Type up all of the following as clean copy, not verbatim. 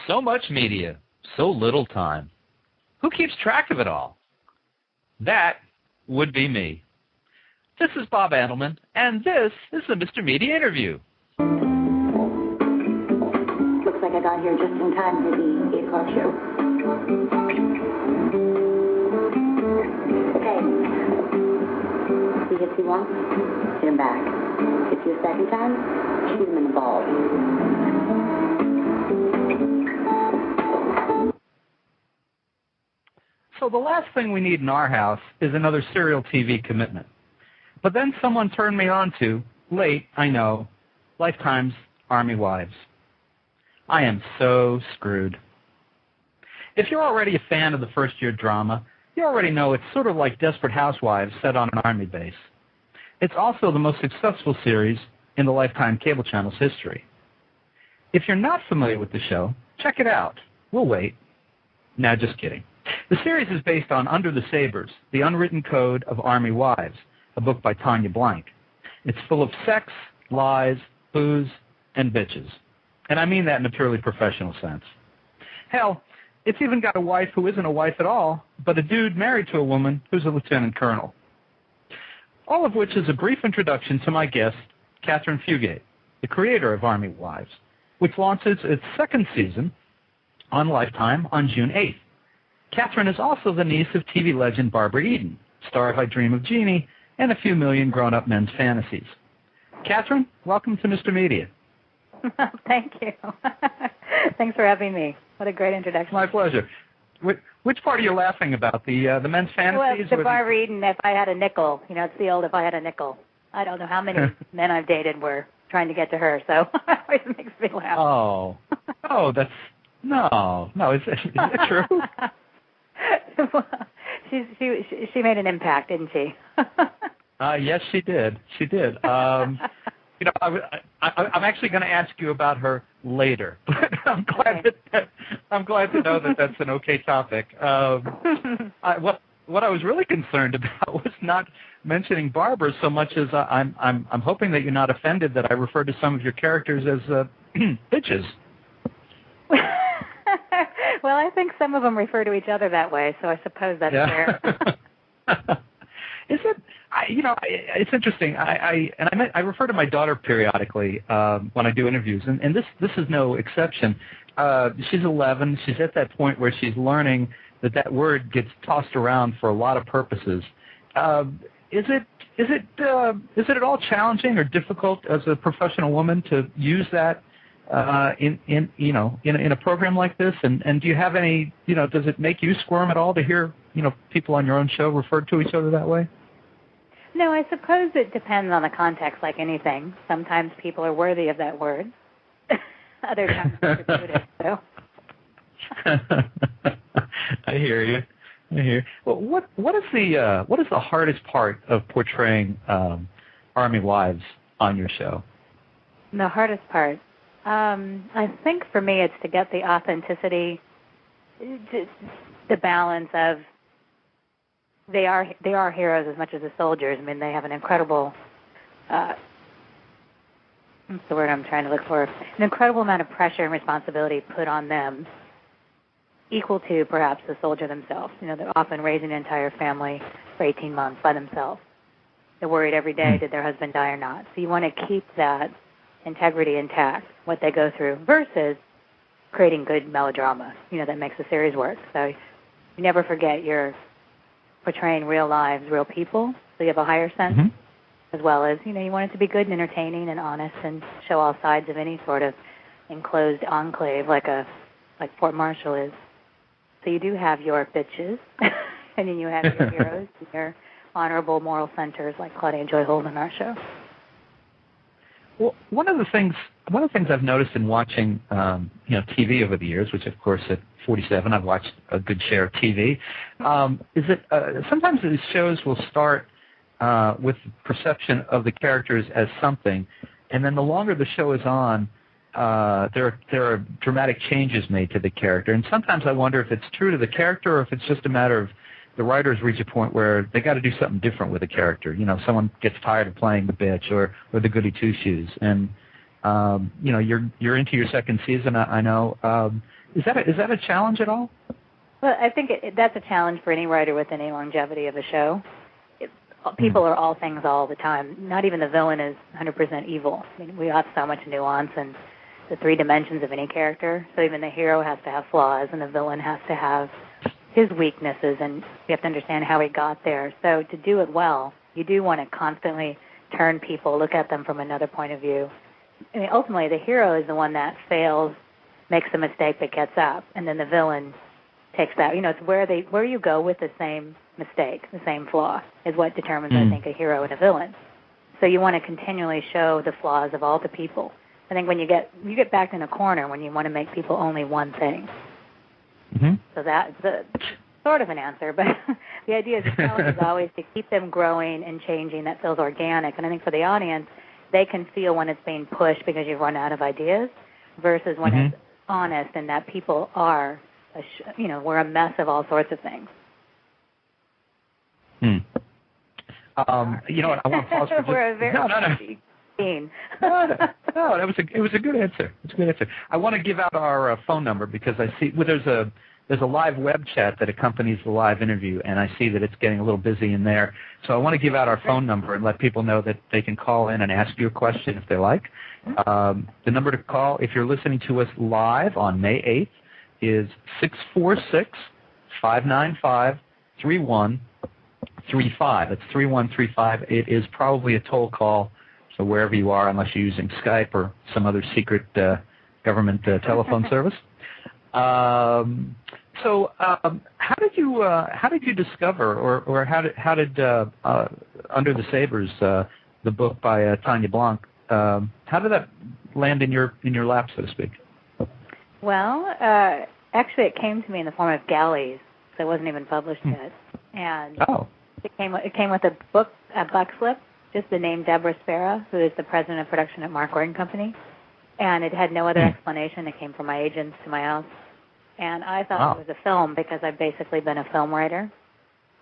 So much media, so little time. Who keeps track of it all? That would be me. This is Bob Andelman, and this is the Mr. Media Interview. Looks like I got here just in time for the 8 o'clock show. Okay. You hit you once, hit him back. Hit you a second time, shoot him in the balls. So the last thing we need in our house is another serial TV commitment. But then someone turned me on to, late, I know, Lifetime's Army Wives. I am so screwed. If you're already a fan of the first-year drama, you already know it's sort of like Desperate Housewives set on an army base. It's also the most successful series in the Lifetime cable channel's history. If you're not familiar with the show, check it out. We'll wait. Nah, just kidding. The series is based on Under the Sabers, the unwritten code of Army Wives, a book by Tanya Blank. It's full of sex, lies, booze, and bitches. And I mean that in a purely professional sense. Hell, it's even got a wife who isn't a wife at all, but a dude married to a woman who's a lieutenant colonel. All of which is a brief introduction to my guest, Katherine Fugate, the creator of Army Wives, which launches its second season on Lifetime on June 8th. Katherine is also the niece of TV legend Barbara Eden, star of I Dream of Jeannie and a few million grown-up men's fantasies. Katherine, welcome to Mr. Media. Thank you. Thanks for having me. What a great introduction. My pleasure. Which part are you laughing about? The men's fantasies? Well, the Barbara Eden, if I had a nickel. You know, it's the old if I had a nickel. I don't know how many men I've dated were trying to get to her, so it always makes me laugh. Oh, that's... No, is that true? She made an impact, didn't she? Yes, she did. She did. I'm actually going to ask you about her later, but I'm glad to know that that's an okay topic. What I was really concerned about was not mentioning Barbara so much as I'm hoping that you're not offended that I referred to some of your characters as bitches. Well, I think some of them refer to each other that way, so I suppose that's fair. Is it? It's interesting. I refer to my daughter periodically when I do interviews, and this is no exception. She's 11. She's at that point where she's learning that word gets tossed around for a lot of purposes. Is it at all challenging or difficult as a professional woman to use that in a program like this? And do you have any? Does it make you squirm at all to hear people on your own show refer to each other that way? No, I suppose it depends on the context, like anything. Sometimes people are worthy of that word. Other times it's gratuitous, so. I hear you. Well, what is the hardest part of portraying Army Wives on your show? The hardest part, I think for me, it's to get the authenticity, the balance of they are heroes as much as the soldiers. I mean, they have an incredible. What's the word I'm trying to look for? An incredible amount of pressure and responsibility put on them, equal to perhaps the soldier themselves. They're often raising an entire family for 18 months by themselves. They're worried every day, did their husband die or not? So you want to keep that integrity intact, what they go through, versus creating good melodrama, that makes the series work. So you never forget you're portraying real lives, real people, so you have a higher sense, as well as, you want it to be good and entertaining and honest and show all sides of any sort of enclosed enclave like Fort Marshall is. So you do have your bitches, and then you have your heroes and your honorable moral centers like Claudia Joy Holden on our show. Well, one of the things I've noticed in watching TV over the years, which of course at 47 I've watched a good share of TV, is that sometimes these shows will start with the perception of the characters as something, and then the longer the show is on, there are dramatic changes made to the character, and sometimes I wonder if it's true to the character or if it's just a matter of the writers reach a point where they got to do something different with the character. Someone gets tired of playing the bitch or the goody two shoes, and you're into your second season. I know. Is that a challenge at all? Well, I think that's a challenge for any writer with any longevity of a show. People are all things all the time. Not even the villain is 100% evil. I mean, we have so much nuance and the three dimensions of any character. So even the hero has to have flaws, and the villain has to have his weaknesses, and you have to understand how he got there. So to do it well, you do want to constantly turn people, look at them from another point of view. I mean, ultimately, the hero is the one that fails, makes a mistake, but gets up, and then the villain takes that. You know, it's where you go with the same mistake, the same flaw, is what determines, I think, a hero and a villain. So you want to continually show the flaws of all the people. I think when you get backed in a corner when you want to make people only one thing. Mm-hmm. So that's sort of an answer, but the idea is the challenge is always to keep them growing and changing. That feels organic, and I think for the audience, they can feel when it's being pushed because you've run out of ideas, versus when it's honest and that people are, we're a mess of all sorts of things. You know what? I want to pause for we're a very scene. No, it was a good answer. It's a good answer. I want to give out our phone number because I see there's a live web chat that accompanies the live interview, and I see that it's getting a little busy in there. So I want to give out our phone number and let people know that they can call in and ask you a question if they like. The number to call, if you're listening to us live on May 8th, is 646-595-3135. It's 3135. It is probably a toll call, so wherever you are, unless you're using Skype or some other secret government telephone service. So how did you discover, or how did Under the Sabers, the book by Tanya Blank, how did that land in your lap, so to speak? Well, actually, it came to me in the form of galleys, so it wasn't even published yet, and it came with a buck slip, just the name Deborah Spera, who is the president of production at Mark Gordon Company, and it had no other explanation. It came from my agents to my house. And I thought it was a film because I've basically been a film writer.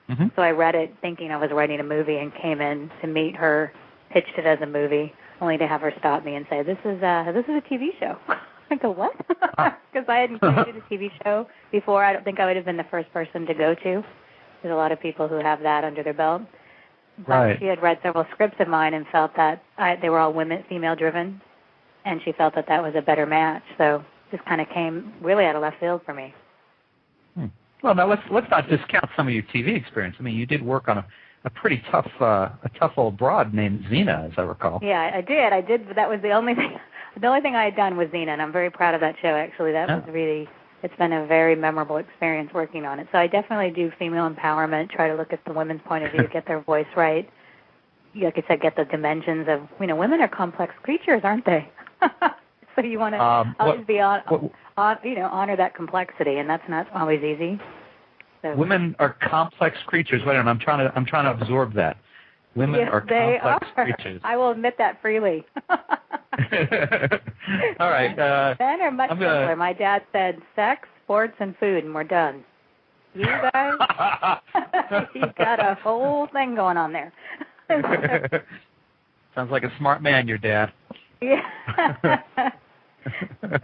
Mm-hmm. So I read it thinking I was writing a movie and came in to meet her, pitched it as a movie, only to have her stop me and say, this is a TV show. I go, what? Because I hadn't created a TV show before. I don't think I would have been the first person to go to. There's a lot of people who have that under their belt. But she had read several scripts of mine and felt that they were all female-driven, and she felt that was a better match. So just kind of came really out of left field for me. Well, now let's not discount some of your TV experience. I mean, you did work on a pretty tough old broad named Xena, as I recall. Yeah, I did. But that was the only thing. The only thing I had done was Xena, and I'm very proud of that show. Actually, was really. It's been a very memorable experience working on it. So I definitely do female empowerment. Try to look at the women's point of view, get their voice right. Like I said, get the dimensions of women are complex creatures, aren't they? So you want to always be honor that complexity, and that's not always easy. So. Women are complex creatures. Wait a minute, I'm trying to absorb that. Women are complex creatures. I will admit that freely. All right. Men are much simpler. My dad said sex, sports, and food, and we're done. You guys, you've got a whole thing going on there. Sounds like a smart man, your dad. Yeah.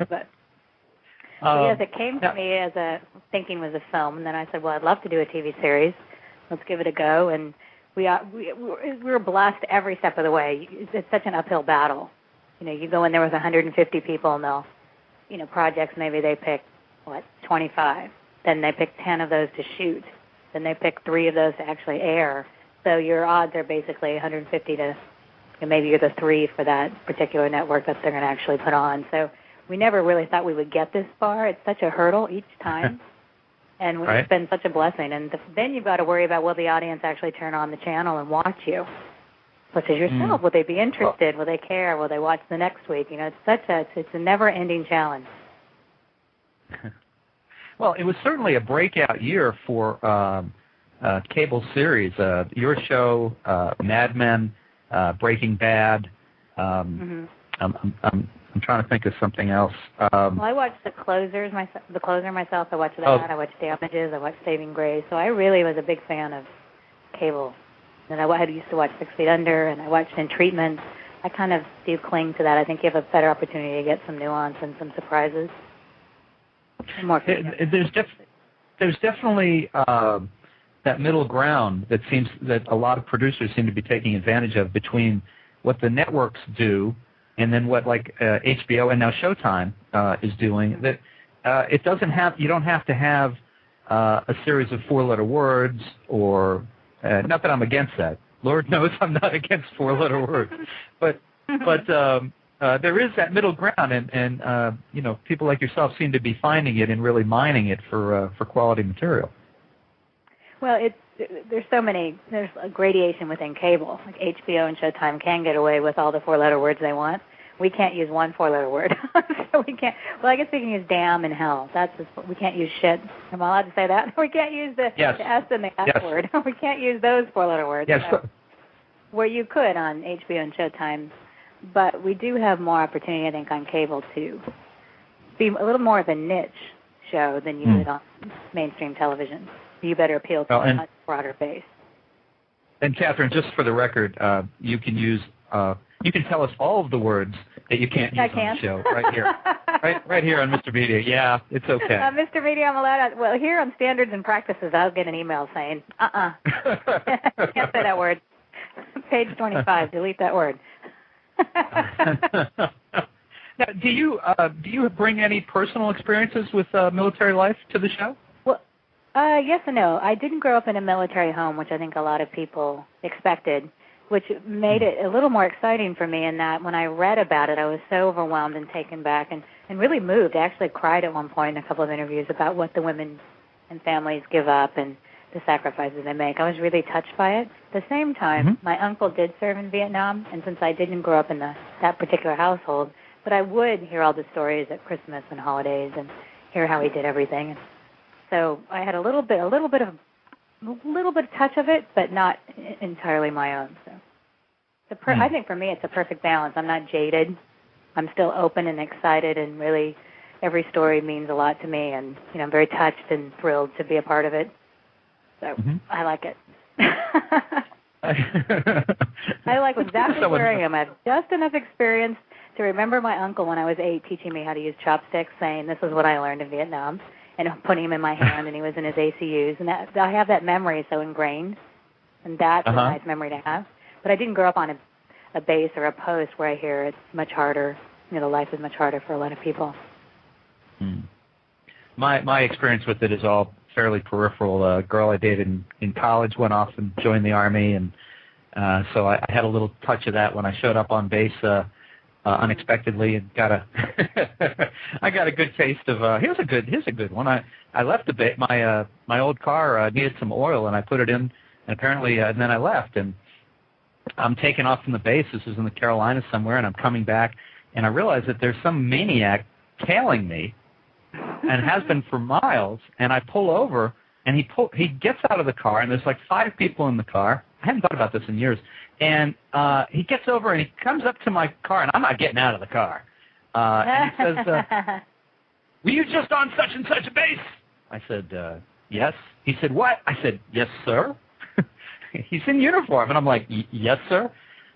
But yes, it came to me as thinking was a film, and then I said, well, I'd love to do a TV series. Let's give it a go. And we were blessed every step of the way. It's such an uphill battle. You go in there with 150 people, and they'll, projects, maybe they pick, 25. Then they pick 10 of those to shoot. Then they pick 3 of those to actually air. So your odds are basically 150 to, maybe you're the 3 for that particular network that they're going to actually put on. So we never really thought we would get this far. It's such a hurdle each time. And it's been such a blessing. And then you've got to worry about, will the audience actually turn on the channel and watch you? Such as yourself. Will they be interested? Will they care? Will they watch the next week? It's a never-ending challenge. Well, it was certainly a breakout year for cable series. Your show, Mad Men, Breaking Bad. I'm trying to think of something else. Well, I watched The Closer myself. I watched that. I watched Damages. I watched Saving Grace. So I really was a big fan of cable. And I used to watch 6 Feet Under, and I watched In Treatment. I kind of do cling to that. I think you have a better opportunity to get some nuance and some surprises. More there's definitely that middle ground that a lot of producers seem to be taking advantage of between what the networks do and then what like HBO and now Showtime is doing. That you don't have to have a series of 4-letter words or not that I'm against that. Lord knows I'm not against 4-letter words, but there is that middle ground, and people like yourself seem to be finding it and really mining it for quality material. Well, there's a gradation within cable. Like HBO and Showtime can get away with all the 4-letter words they want. We can't use one 4-letter word. So we can't. Well, I guess we can use damn and hell. We can't use shit. Am I allowed to say that? We can't use the S and the F word. We can't use those 4-letter words. Yes. So, where you could on HBO and Showtime, but we do have more opportunity, I think, on cable to be a little more of a niche show than you would on mainstream television. You better appeal to a much broader base. And Katherine, just for the record, you can tell us all of the words that you can't use on the show right here, right here on Mr. Media. Yeah, it's okay. Mr. Media, I'm allowed. Well, here on Standards and Practices, I'll get an email saying, can't say that word. Page 25, delete that word. Now, do you bring any personal experiences with military life to the show? Yes and no. I didn't grow up in a military home, which I think a lot of people expected, which made it a little more exciting for me in that when I read about it, I was so overwhelmed and taken back and really moved. I actually cried at one point in a couple of interviews about what the women and families give up and the sacrifices they make. I was really touched by it. At the same time, my uncle did serve in Vietnam, and since I didn't grow up in that particular household, but I would hear all the stories at Christmas and holidays and hear how he did everything. So I had a little bit of touch of it, but not entirely my own. So I think for me it's a perfect balance. I'm not jaded. I'm still open and excited, and really every story means a lot to me. And I'm very touched and thrilled to be a part of it. So I like it. I like exactly where I am. I have just enough experience to remember my uncle when I was 8 teaching me how to use chopsticks, saying this is what I learned in Vietnam, and putting him in my hand, and he was in his ACUs, and I have that memory so ingrained, and that's a nice memory to have. But I didn't grow up on a base or a post where I hear it's much harder. The life is much harder for a lot of people. My experience with it is all fairly peripheral. A girl I dated in college went off and joined the Army, and so I had a little touch of that when I showed up on base unexpectedly and I got a good taste of here's a good one. I left the base. My old car needed some oil, and I put it in, and apparently and then I left, and I'm taking off from the base. This is in the Carolinas somewhere, and I'm coming back, and I realize that there's some maniac tailing me, and has been for miles. And I pull over, and he gets out of the car, and there's like 5 people in the car. I hadn't thought about this in years. And he gets over, and he comes up to my car, and I'm not getting out of the car. And he says, were you just on such and such a base? I said, yes. He said, what? I said, yes, sir. He's in uniform, and I'm like, yes, sir.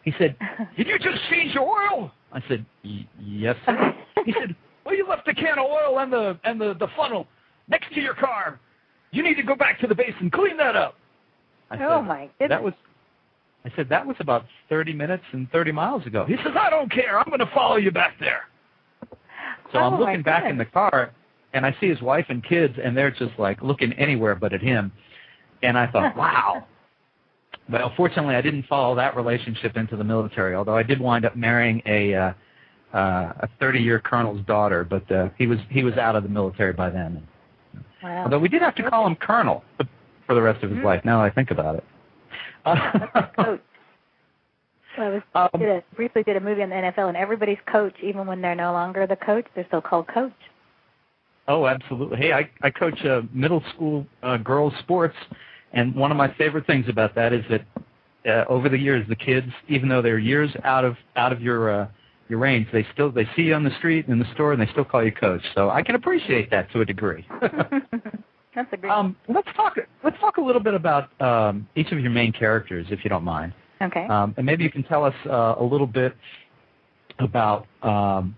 He said, did you just change your oil? I said, yes, sir. He said, well, you left the can of oil and the funnel next to your car. You need to go back to the base and clean that up. I said, my goodness. That was about 30 minutes and 30 miles ago. He says, I don't care. I'm going to follow you back there. So I'm looking back in the car, and I see his wife and kids, and they're just like looking anywhere but at him. And I thought, wow. Well, fortunately, I didn't follow that relationship into the military, although I did wind up marrying a 30-year colonel's daughter, but he was out of the military by then. Wow. Although we did have to call him Colonel for the rest of his life, now that I think about it. Coach. Well, I briefly did a movie on the NFL, and everybody's coach, even when they're no longer the coach, they're still called coach. Oh, absolutely. Hey, I coach middle school girls sports, and one of my favorite things about that is that over the years, the kids, even though they're years out of your range, they see you on the street in the store, and they still call you coach. So I can appreciate that to a degree. That's a great. Let's talk a little bit about each of your main characters, if you don't mind. Okay. And maybe you can tell us a little bit about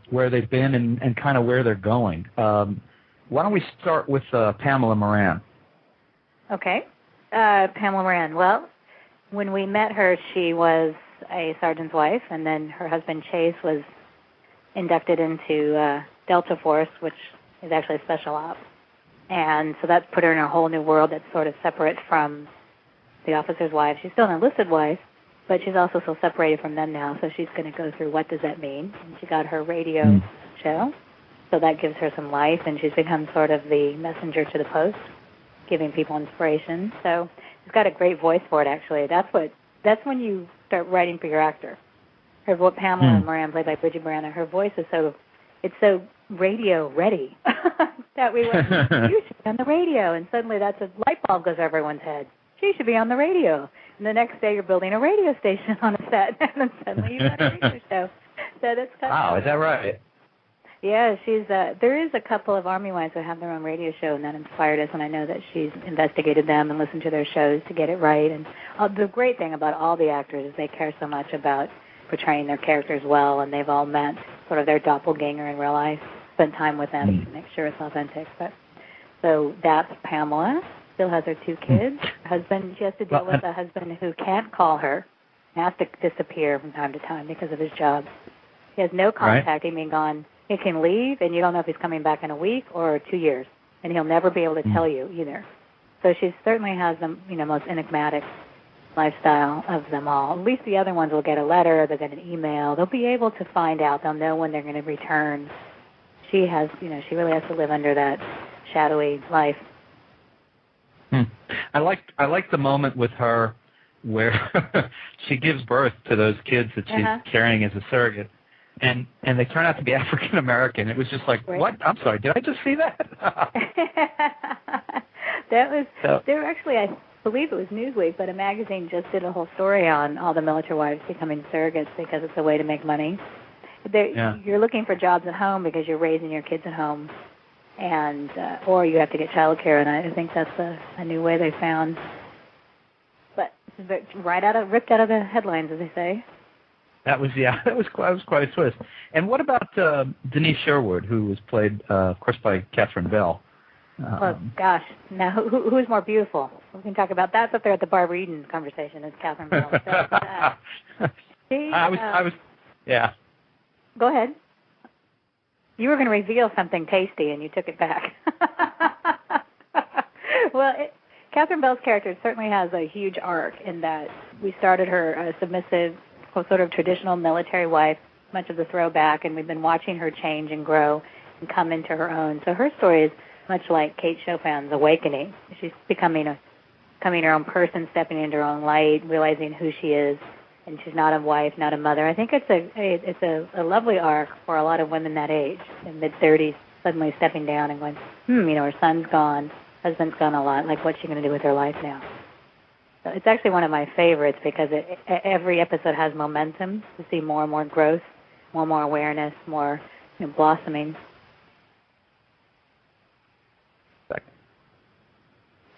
where they've been and kind of where they're going. Why don't we start with Pamela Moran? Okay. Pamela Moran. Well, when we met her, she was a sergeant's wife, and then her husband Chase was inducted into Delta Force, which is actually a special op. And so that put her in a whole new world that's sort of separate from the officer's wife. She's still an enlisted wife, but she's also so separated from them now, so she's going to go through what does that mean. And she got her radio show, so that gives her some life, and she's become sort of the messenger to the post, giving people inspiration. So she's got a great voice for it, actually. That's when you start writing for your actor. Pamela Moran, played by Bridget Morano, her voice is so radio ready that we went, you should be on the radio, and suddenly that's a light bulb goes over everyone's head. She should be on the radio. And the next day you're building a radio station on a set, and then suddenly you've got a radio show. So that's kind of, is that right? Yeah, there is a couple of Army wives who have their own radio show, and that inspired us, and I know that she's investigated them and listened to their shows to get it right. And the great thing about all the actors is they care so much about portraying their characters well, and they've all met sort of their doppelganger in real life, spent time with them to make sure it's authentic. So that's Pamela. Still has her 2 kids. Her husband, she has to deal with a husband who can't call her, has to disappear from time to time because of his job. He has no contact. He mean gone. He can leave, and you don't know if he's coming back in a week or 2 years, and he'll never be able to tell you either. So she certainly has the most enigmatic lifestyle of them all. At least the other ones will get a letter, they'll get an email. They'll be able to find out. They'll know when they're going to return. She has, she really has to live under that shadowy life. I like the moment with her where she gives birth to those kids that she's carrying as a surrogate, and they turn out to be African American. It was just like, what? I'm sorry, did I just see that? There were actually, I believe it was Newsweek, but a magazine just did a whole story on all the military wives becoming surrogates because it's a way to make money. You're looking for jobs at home because you're raising your kids at home, and or you have to get child care, and I think that's a new way they found. But ripped out of the headlines, as they say. That was quite a twist. And what about Denise Sherwood, who was played, of course, by Katherine Bell? Oh gosh, now who's more beautiful? We can talk about that up there at the Barbara Eden conversation. Is Katherine Bell? Yeah. Go ahead. You were going to reveal something tasty, and you took it back. Well, Katherine Bell's character certainly has a huge arc in that we started her a submissive, sort of traditional military wife, much of the throwback, and we've been watching her change and grow and come into her own. So her story is much like Kate Chopin's awakening. She's becoming her own person, stepping into her own light, realizing who she is, and she's not a wife, not a mother. I think it's a lovely arc for a lot of women that age, in mid-30s, suddenly stepping down and going, her son's gone, husband's gone a lot, like what's she going to do with her life now? So it's actually one of my favorites because every episode has momentum to see more and more growth, more and more awareness, more blossoming.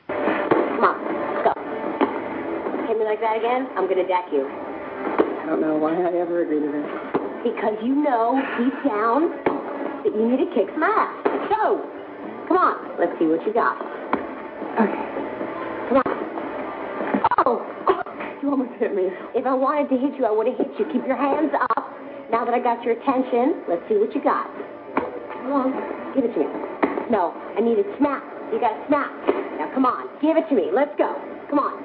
Come on, let's go. Hit me like that again, I'm going to deck you. I don't know why I ever agreed to this. Because you know, deep down, that you need to kick some ass. So, come on, let's see what you got. Okay. Come on. Oh! You almost hit me. If I wanted to hit you, I would have hit you. Keep your hands up. Now that I got your attention, let's see what you got. Come on, give it to me. No, I need it snap. You got to snap. Now, come on, give it to me. Let's go. Come on.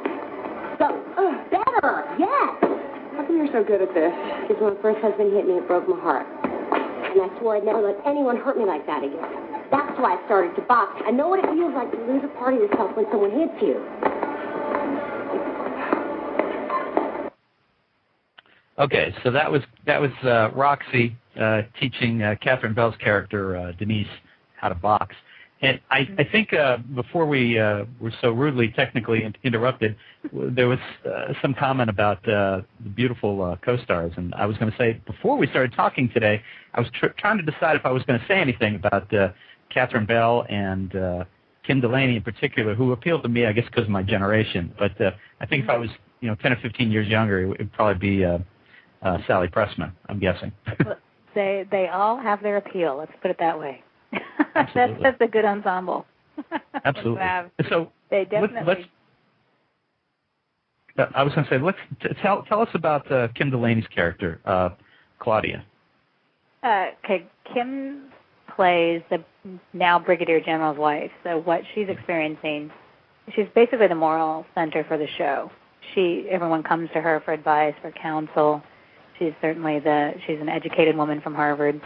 Go. Better. Yes. How come you're so good at this? Because when my first husband hit me, it broke my heart. And I swore I'd never let anyone hurt me like that again. That's why I started to box. I know what it feels like to lose a part of yourself when someone hits you. Okay, so that was Roxy teaching Katherine Bell's character Denise how to box. And I think before we were so rudely technically interrupted, there was some comment about the beautiful co-stars. And I was going to say, before we started talking today, I was trying to decide if I was going to say anything about Katherine Bell and Kim Delaney in particular, who appealed to me, I guess, because of my generation. But I think if I was 10 or 15 years younger, it would probably be Sally Pressman, I'm guessing. They all have their appeal, let's put it that way. That's a good ensemble. Absolutely. So they definitely. I was going to say, tell us about Kim Delaney's character, Claudia. Okay, Kim plays the now Brigadier General's wife. So what she's experiencing, she's basically the moral center for the show. Everyone comes to her for advice, for counsel. She's certainly she's an educated woman from Harvard,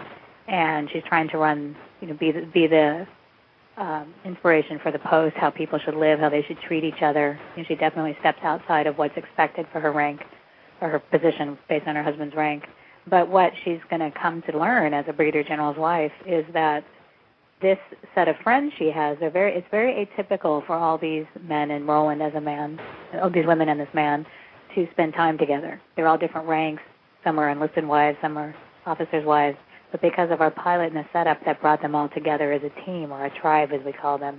and she's trying to run, be the inspiration for the Post, how people should live, how they should treat each other. And she definitely steps outside of what's expected for her rank or her position based on her husband's rank. But what she's going to come to learn as a Brigadier General's wife is that this set of friends she has, it's very atypical for all these men and Roland as a man, all these women and this man, to spend time together. They're all different ranks. Some are enlisted wives, some are officers' wives. But because of our pilot and the setup that brought them all together as a team, or a tribe as we call them,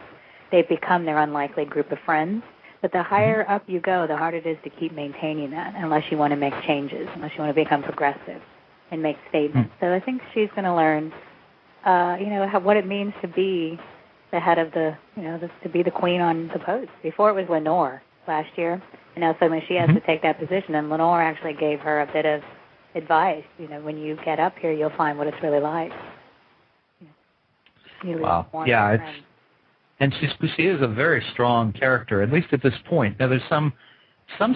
they've become their unlikely group of friends. But the higher up you go, the harder it is to keep maintaining that, unless you want to make changes, unless you want to become progressive and make statements. So I think she's going to learn, what it means to be the head of to be the queen on the Post. Before it was Lenore last year, and now suddenly she has to take that position, and Lenore actually gave her a bit of advice. When you get up here, you'll find what it's really like. Wow. Yeah, and she is a very strong character, at least at this point. Now, there's some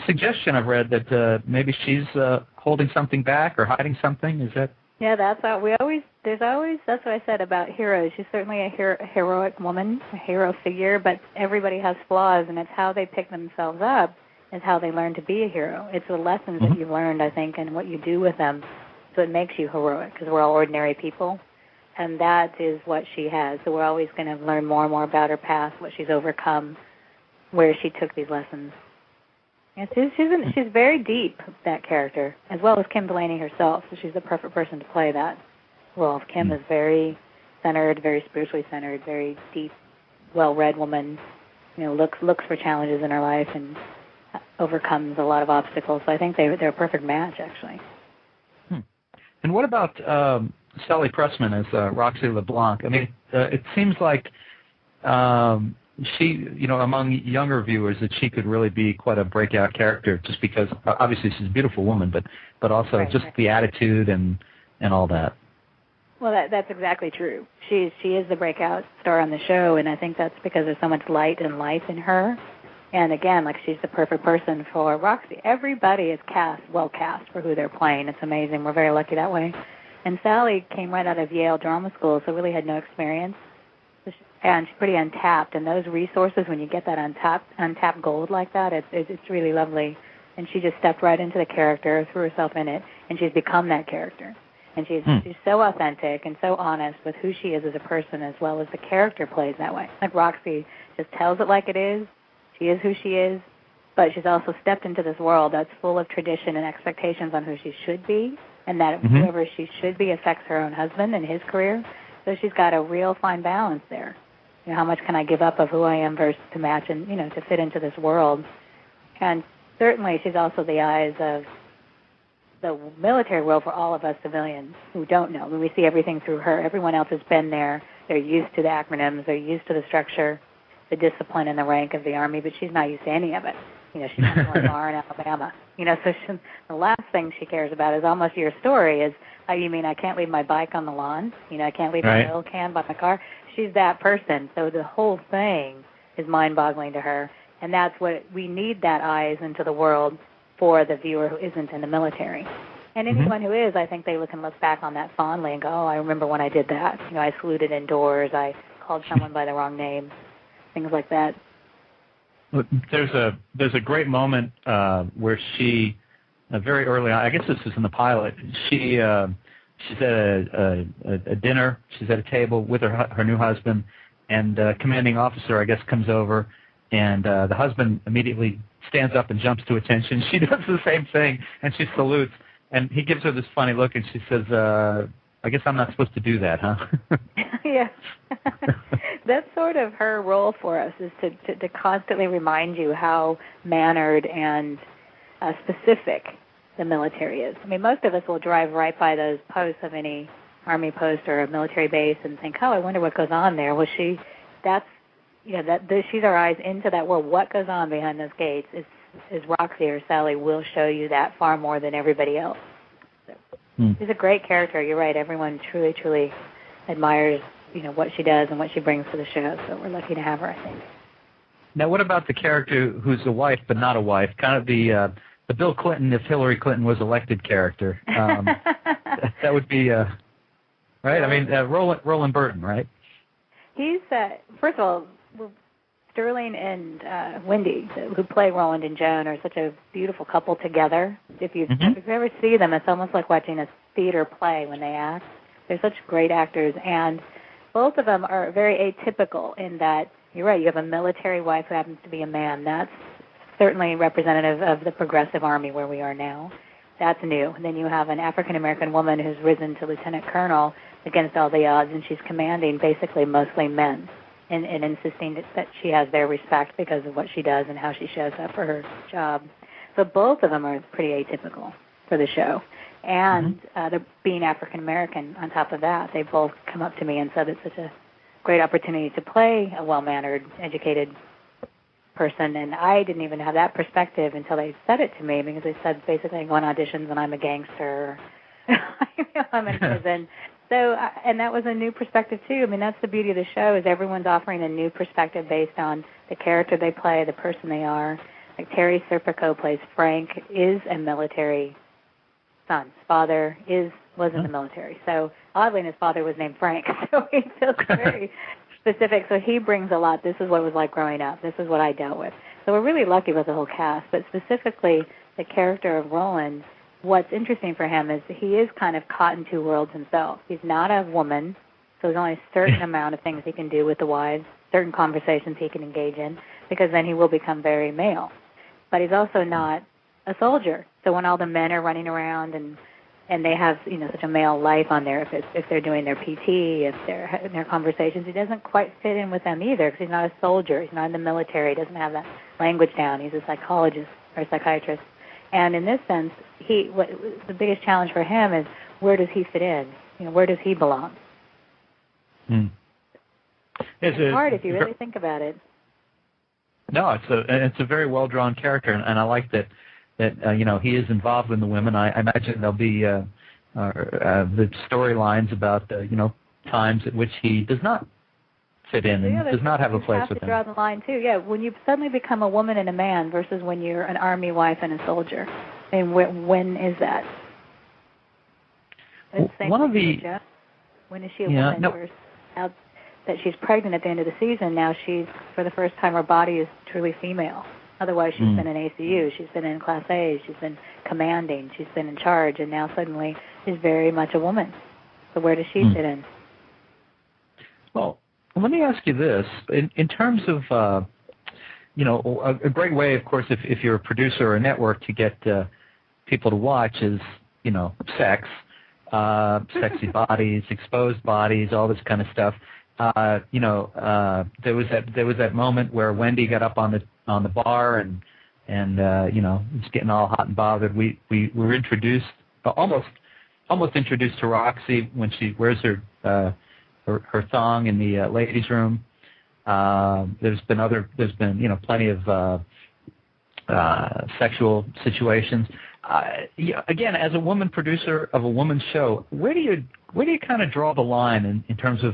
suggestion I've read that maybe she's holding something back or hiding something. Is that? Yeah, that's what that's what I said about heroes. She's certainly a heroic woman, a hero figure, but everybody has flaws, and it's how they pick themselves up is how they learn to be a hero. It's the lessons that you've learned, I think, and what you do with them. So it makes you heroic, because we're all ordinary people, and that is what she has. So we're always going to learn more and more about her past, what she's overcome, where she took these lessons. Yeah, she's very deep, that character, as well as Kim Delaney herself. So she's the perfect person to play that role. Kim is very centered, very spiritually centered, very deep, well-read woman. Looks for challenges in her life and overcomes a lot of obstacles. So I think they're a perfect match, actually. And what about Sally Pressman as Roxy LeBlanc? I mean, it seems like she, among younger viewers, that she could really be quite a breakout character, just because obviously she's a beautiful woman, but also just the attitude and all that. Well, that's exactly true. She is the breakout star on the show, and I think that's because there's so much light and life in her. And again, she's the perfect person for Roxy. Everybody is well cast for who they're playing. It's amazing. We're very lucky that way. And Sally came right out of Yale Drama School, so really had no experience. And she's pretty untapped. And those resources, when you get that untapped gold like that, it's really lovely. And she just stepped right into the character, threw herself in it, and she's become that character. And she's so authentic and so honest with who she is as a person, as well as the character plays that way. Like Roxy just tells it like it is. She is who she is, but she's also stepped into this world that's full of tradition and expectations on who she should be, and that whoever she should be affects her own husband and his career. So she's got a real fine balance there. How much can I give up of who I am versus to match and, to fit into this world? And certainly she's also the eyes of the military world for all of us civilians who don't know. We see everything through her. Everyone else has been there. They're used to the acronyms. They're used to the structure, the discipline and the rank of the Army, but she's not used to any of it. She's from Lamar in Alabama. So the last thing she cares about is almost your story is, you mean I can't leave my bike on the lawn? I can't leave my oil can by my car? She's that person. So the whole thing is mind-boggling to her, and that's what we need, that eyes into the world for the viewer who isn't in the military. And anyone who is, I think they can look back on that fondly and go, oh, I remember when I did that. I saluted indoors. I called someone by the wrong name. Things like that. There's a great moment where she, very early on, I guess this is in the pilot, she's at a dinner, she's at a table with her new husband, and a commanding officer, I guess, comes over, and the husband immediately stands up and jumps to attention. She does the same thing, and she salutes, and he gives her this funny look, and she says, I guess I'm not supposed to do that, huh? Yeah. That's sort of her role for us, is to constantly remind you how mannered and specific the military is. I mean, most of us will drive right by those posts of any army post or a military base and think, oh, I wonder what goes on there. Well, she's our eyes into that world. What goes on behind those gates is Roxy or Sally will show you that far more than everybody else. So, she's a great character. You're right. Everyone truly, truly admires, what she does and what she brings to the show. So we're lucky to have her, I think. Now, what about the character who's a wife but not a wife? Kind of the Bill Clinton if Hillary Clinton was elected character. That would be right. I mean, Roland Burton, right? He's first of all, Sterling and Wendy, who play Roland and Joan, are such a beautiful couple together. If you ever see them, it's almost like watching a theater play when they act. They're such great actors, and both of them are very atypical in that, you're right, you have a military wife who happens to be a man. That's certainly representative of the progressive army where we are now. That's new. And then you have an African-American woman who's risen to lieutenant colonel against all the odds, and she's commanding basically mostly men and insisting that she has their respect because of what she does and how she shows up for her job. So both of them are pretty atypical for the show. And they're being African-American on top of that. They both come up to me and said it's such a great opportunity to play a well-mannered, educated person, and I didn't even have that perspective until they said it to me, because they said basically I go on auditions and I'm a gangster. I'm in prison. So, and that was a new perspective too. I mean, that's the beauty of the show, is everyone's offering a new perspective based on the character they play, the person they are. Like Terry Serpico plays Frank, is a military son. His father was in the military. So oddly, his father was named Frank. So he feels very specific. So he brings a lot. This is what it was like growing up. This is what I dealt with. So we're really lucky with the whole cast. But specifically, the character of Roland, what's interesting for him is he is kind of caught in two worlds himself. He's not a woman, so there's only a certain amount of things he can do with the wives, certain conversations he can engage in, because then he will become very male. But he's also not a soldier. So when all the men are running around and they have, such a male life on there, if they're doing their PT, if they're having their conversations, he doesn't quite fit in with them either, because he's not a soldier. He's not in the military. He doesn't have that language down. He's a psychologist or a psychiatrist. And in this sense, the biggest challenge for him is, where does he fit in? Where does he belong? It's hard if you really think about it. No, it's a very well drawn character, and I like that he is involved in the women. I imagine there'll be the storylines about times at which he does not fit in and does not have a place with them. You have to draw the line too. Yeah, when you suddenly become a woman and a man versus when you're an army wife and a soldier. And when is that? When is she a woman versus that she's pregnant at the end of the season? Now she's, for the first time, her body is truly female. Otherwise, she's been in ACU, she's been in Class A, she's been commanding, she's been in charge, and now suddenly is very much a woman. So where does she fit in? Well, let me ask you this. In terms of, a great way, of course, if you're a producer or a network to get people to watch is, sex, sexy bodies, exposed bodies, all this kind of stuff. There was that moment where Wendy got up on the bar and was getting all hot and bothered. We were introduced, almost introduced to Roxy when she wears her thong in the ladies' room. There's been plenty of sexual situations. Again, as a woman producer of a woman's show, where do you kind of draw the line in terms of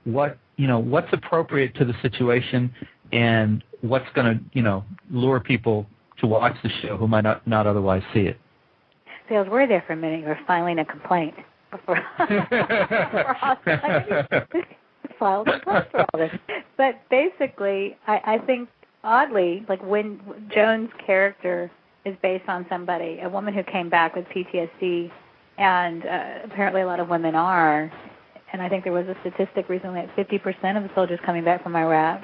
what's appropriate to the situation and what's going to lure people to watch the show who might not otherwise see it? See, I was worried there for a minute. You were filing a complaint before filed a complaint for all this. But basically, I think oddly, like when Joan's character is based on somebody, a woman who came back with PTSD, and apparently a lot of women are. And I think there was a statistic recently that 50% of the soldiers coming back from Iraq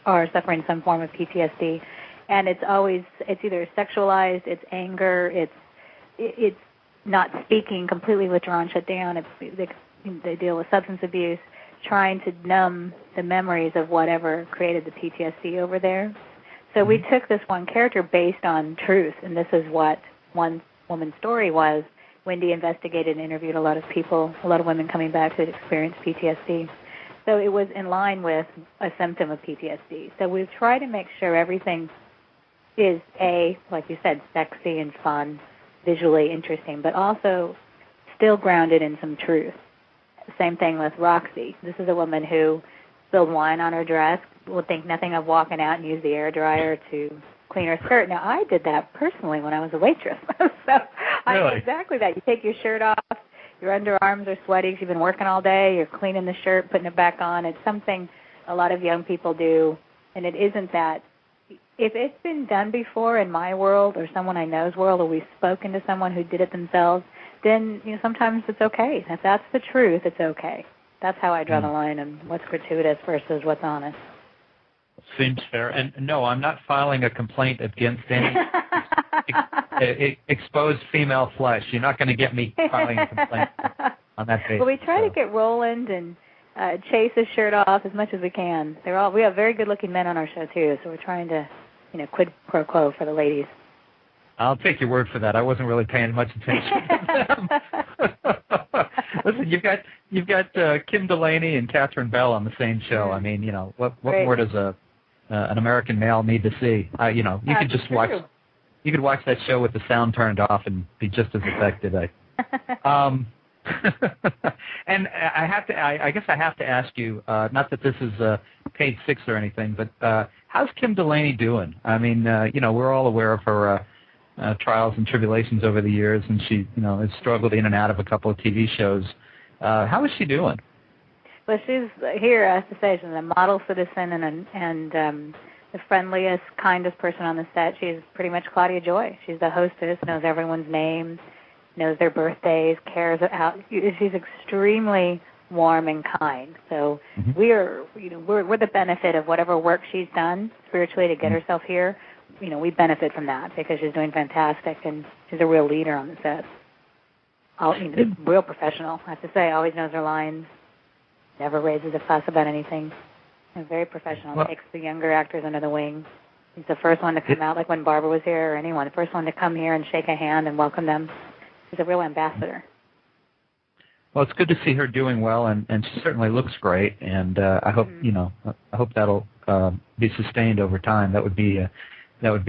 are suffering some form of PTSD. And it's either sexualized, it's anger, it's not speaking, completely withdrawn, shut down. They deal with substance abuse, trying to numb the memories of whatever created the PTSD over there. So we took this one character based on truth, and this is what one woman's story was, Wendy investigated and interviewed a lot of people, a lot of women coming back who had experienced PTSD. So it was in line with a symptom of PTSD. So we've tried to make sure everything is, like you said, sexy and fun, visually interesting, but also still grounded in some truth. Same thing with Roxy. This is a woman who spilled wine on her dress, would think nothing of walking out and use the air dryer to clean her skirt. Now, I did that personally when I was a waitress. So I know exactly that. You take your shirt off, your underarms are sweaty, you've been working all day, you're cleaning the shirt, putting it back on. It's something a lot of young people do, and it isn't that. If it's been done before in my world or someone I know's world, or we've spoken to someone who did it themselves, then sometimes it's okay. If that's the truth, it's okay. That's how I draw the line on what's gratuitous versus what's honest. Seems fair. And no, I'm not filing a complaint against any exposed female flesh. You're not going to get me filing a complaint on that basis. Well, we try to get Roland and Chase his shirt off as much as we can. We have very good-looking men on our show too, so we're trying to, quid pro quo for the ladies. I'll take your word for that. I wasn't really paying much attention to them. Listen, you've got Kim Delaney and Catherine Bell on the same show. I mean, what more does an American male need to see? You could just watch. You could watch that show with the sound turned off and be just as affected. And I guess I have to ask you. Not that this is page 6 or anything, but how's Kim Delaney doing? I mean, we're all aware of her trials and tribulations over the years, and she, has struggled in and out of a couple of TV shows. How is she doing? Well, she's here, I have to say, she's a model citizen and the friendliest, kindest person on the set. She's pretty much Claudia Joy. She's the hostess, knows everyone's names, knows their birthdays, cares out. She's extremely warm and kind. So we're the benefit of whatever work she's done spiritually to get herself here. We benefit from that because she's doing fantastic, and she's a real leader on the set. Real professional, I have to say. Always knows her lines, never raises a fuss about anything. And very professional. Well, takes the younger actors under the wing. He's the first one to come out, like when Barbara was here or anyone, the first one to come here and shake a hand and welcome them. He's a real ambassador. Well, it's good to see her doing well, and she certainly looks great. And I hope I hope that'll be sustained over time. That would be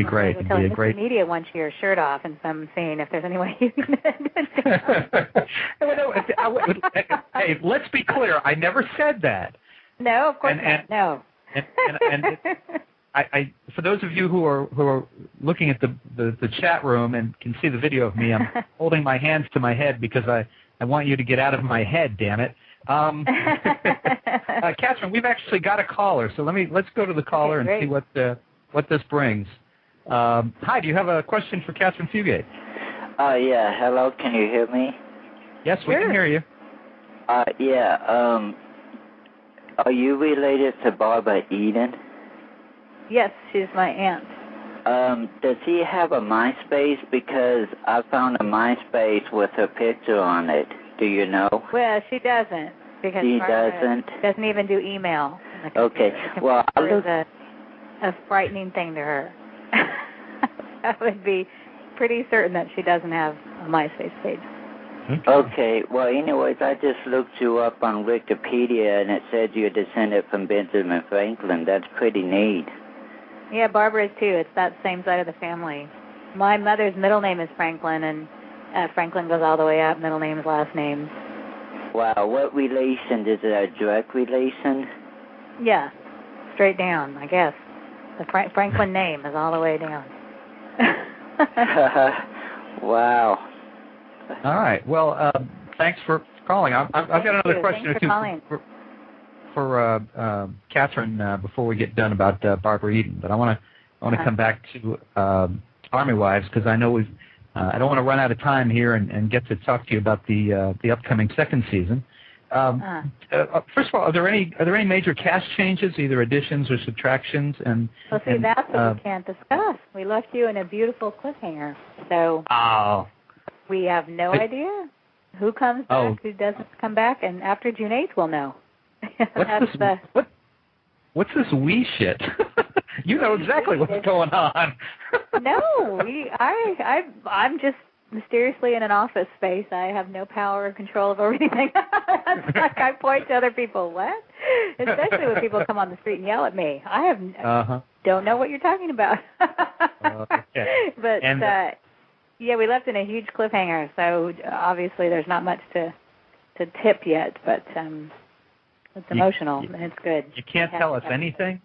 great. It'd be a great. Media wants your shirt off in some scene. If there's any way you can. Hey, let's be clear. I never said that. No, of course not. No. And I for those of you who are looking at the chat room and can see the video of me, I'm holding my hands to my head because I want you to get out of my head, damn it. Katherine, we've actually got a caller, so let's go to the caller and see what this brings. Hi, do you have a question for Katherine Fugate? Yeah. Hello, can you hear me? Yes, we can hear you. Yeah. Are you related to Barbara Eden? Yes, she's my aunt. Does she have a MySpace? Because I found a MySpace with her picture on it. Do you know? Well, she doesn't. Because she doesn't even do email. Okay. Well, it's a frightening thing to her. I would be pretty certain that she doesn't have a MySpace page. Okay. Well, anyways, I just looked you up on Wikipedia, and it said you're descended from Benjamin Franklin. That's pretty neat. Yeah, Barbara is too. It's that same side of the family. My mother's middle name is Franklin, and Franklin goes all the way up, middle names, last names. Wow. What relation? Is it a direct relation? Yeah, straight down, I guess. The Franklin name is all the way down. Wow. All right. Well, thanks for calling. I've got another question or two for Katherine before we get done about Barbara Eden. But I want to come back to Army Wives because I know I don't want to run out of time here and get to talk to you about the upcoming second season. First of all, are there any major cast changes, either additions or subtractions? That's what we can't discuss. We left you in a beautiful cliffhanger, so we have no idea who comes back, who doesn't come back, and after June 8th, we'll know. What's this wee shit? You know exactly what's going on. No, I'm just mysteriously in an office space. I have no power or control over anything. It's like I point to other people. What? Especially when people come on the street and yell at me. I don't know what you're talking about. Okay. But yeah, we left in a huge cliffhanger, so obviously there's not much to tip yet, but it's emotional and it's good. You can't tell us anything?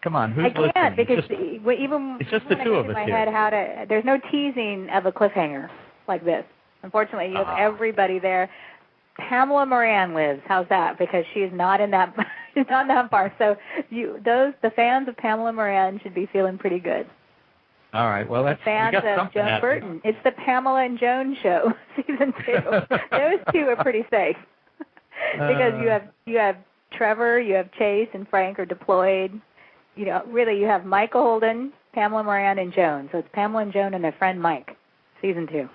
Come on, who's listening? I can't because even it's just the two of us my here. Head there's no teasing of a cliffhanger like this. Unfortunately, you have everybody there. Pamela Moran lives. How's that? Because she's not in that. She's not that far. So the fans of Pamela Moran should be feeling pretty good. All right. Well, that's fans of Joan Burton. It's the Pamela and Joan show, season 2. Those two are pretty safe because you have Trevor, you have Chase, and Frank are deployed. You know, really, you have Michael Holden, Pamela Moran, and Joan. So it's Pamela and Joan and their friend Mike, season 2.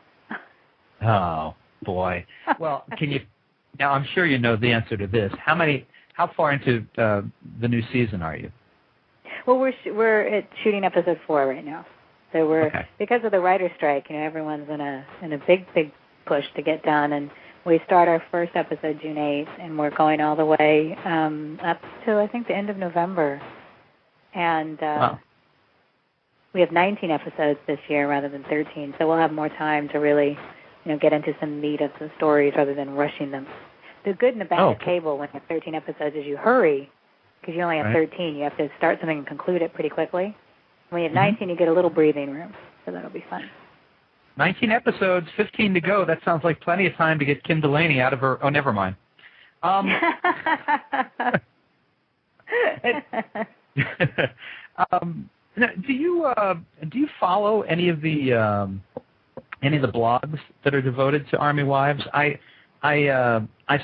Oh boy. Well, can you? Now I'm sure you know the answer to this. How far into the new season are you? Well, we're at shooting episode 4 right now. So because of the writer's strike, you know, everyone's in a big push to get done, and we start our first episode June 8th, and we're going all the way up to I think the end of November, and we have 19 episodes this year rather than 13, so we'll have more time to really, you know, get into some meat of the stories rather than rushing them. The good and the bad of cable when you have 13 episodes is you hurry because you only have 13. You have to start something and conclude it pretty quickly. When you have 19, you get a little breathing room, so that'll be fun. 19 episodes, 15 to go. That sounds like plenty of time to get Kim Delaney out of her. Oh, never mind. Do you follow any of the blogs that are devoted to Army wives? I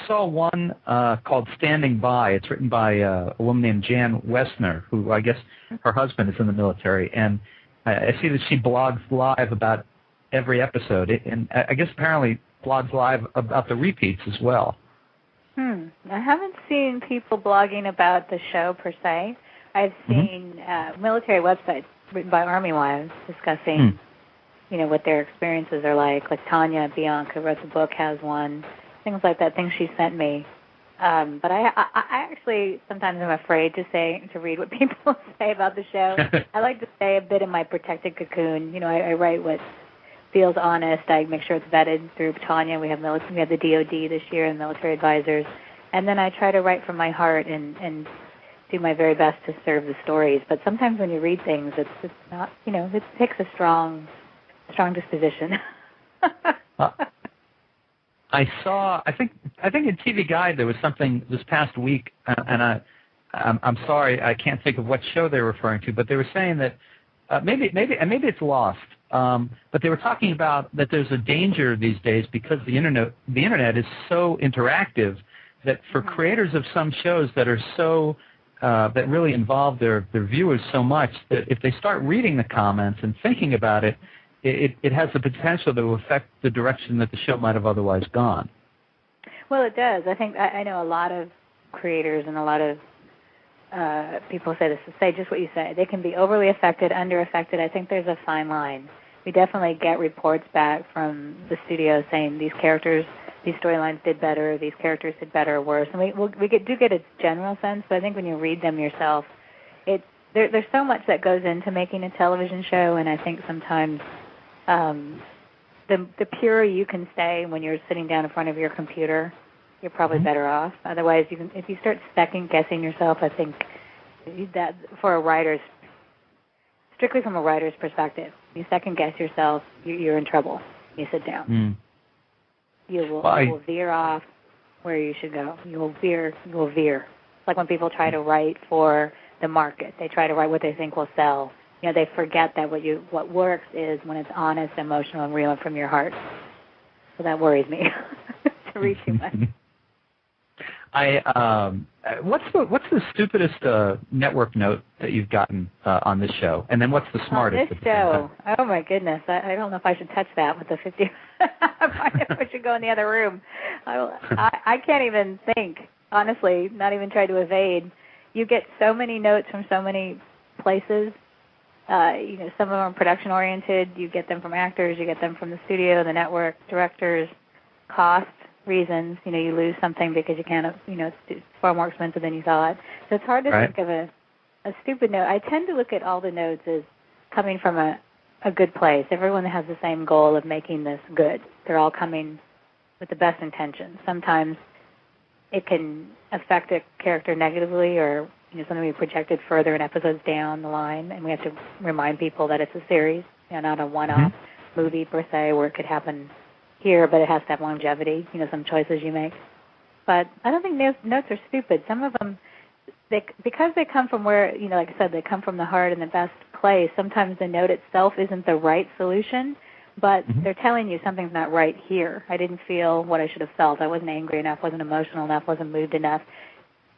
saw one called Standing By. It's written by a woman named Jan Westner, who I guess her husband is in the military, and I see that she blogs live about every episode, and I guess apparently blogs live about the repeats as well. I haven't seen people blogging about the show per se. I've seen military websites written by Army wives discussing, you know, what their experiences are like. Like Tanya Blank, who wrote the book, has one. Things like that, things she sent me. But I actually sometimes am afraid to read what people say about the show. I like to stay a bit in my protected cocoon. You know, I write what feels honest. I make sure it's vetted through Tanya. We have the DOD this year and military advisors. And then I try to write from my heart and do my very best to serve the stories. But sometimes when you read things, it's not, you know, it takes a strong disposition. I think in TV Guide there was something this past week, and I'm sorry I can't think of what show they were referring to, but they were saying that maybe it's Lost, but they were talking about that there's a danger these days because the internet is so interactive that for creators of some shows that are so that really involve their viewers so much that if they start reading the comments and thinking about it, it has the potential to affect the direction that the show might have otherwise gone. Well, it does. I think I know a lot of creators and a lot of people say just what you say. They can be overly affected, under-affected. I think there's a fine line. We definitely get reports back from the studio saying these characters, these storylines did better, these characters did better or worse. And we do get a general sense, but I think when you read them yourself, there's so much that goes into making a television show, and I think sometimes the purer you can stay when you're sitting down in front of your computer, you're probably better off. Otherwise, if you start second-guessing yourself, I think that strictly from a writer's perspective, you second-guess yourself, you're in trouble. You sit down. You will veer off where you should go. You will veer. It's like when people try to write for the market. They try to write what they think will sell. You know, they forget that what works is when it's honest, emotional, and real and from your heart. So that worries me to read too much. What's the stupidest network note that you've gotten on this show, and then what's the smartest? On this show, oh my goodness, I don't know if I should touch that with the 50. I should go in the other room. I can't even think, honestly. Not even try to evade. You get so many notes from so many places Some of them are production-oriented. You get them from actors. You get them from the studio, the network, directors, cost reasons. You lose something because you can't, it's far more expensive than you thought. So it's hard to think of a stupid note. I tend to look at all the notes as coming from a good place. Everyone has the same goal of making this good. They're all coming with the best intentions. Sometimes it can affect a character negatively or something we projected further in episodes down the line, and we have to remind people that it's a series, not a one-off movie per se where it could happen here, but it has to have longevity, some choices you make. But I don't think notes are stupid. Some of them, because they come from where, like I said, they come from the heart and the best place, sometimes the note itself isn't the right solution, but they're telling you something's not right here. I didn't feel what I should have felt. I wasn't angry enough, wasn't emotional enough, wasn't moved enough.